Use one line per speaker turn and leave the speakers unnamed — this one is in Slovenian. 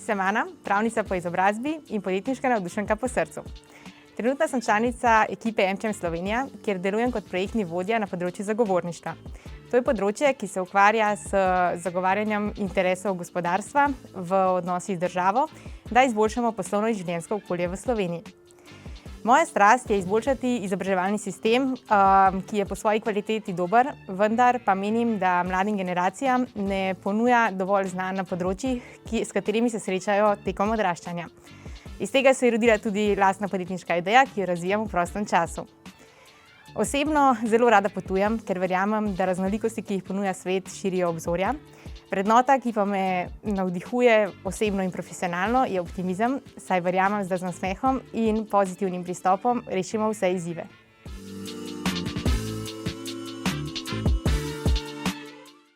sem Ana, pravnica po izobrazbi in podjetniška navdušenka po srcu. Trenutno sem članica ekipe AmCham Slovenija, kjer delujem kot projektni vodja na področju zagovorništva. To je področje, ki se ukvarja s zagovarjanjem interesov gospodarstva v odnosih z državo, da izboljšamo poslovno in življenjsko okolje v Sloveniji. Moja strast je izboljšati izobraževalni sistem, ki je po svoji kvaliteti dober, vendar pa menim, da mladim generacijam ne ponuja dovolj znanj na področjih, s katerimi se srečajo tekom odraščanja. Iz tega se je rodila tudi lastna podjetniška ideja, ki jo razvijam v prostem času. Osebno zelo rada potujem, ker verjamem, da raznolikosti, ki jih ponuja svet, širijo obzorja. Vrednota, ki pa me navdihuje osebno in profesionalno, je optimizem, saj verjamem, da z nasmehom in pozitivnim pristopom rešimo vse izzive.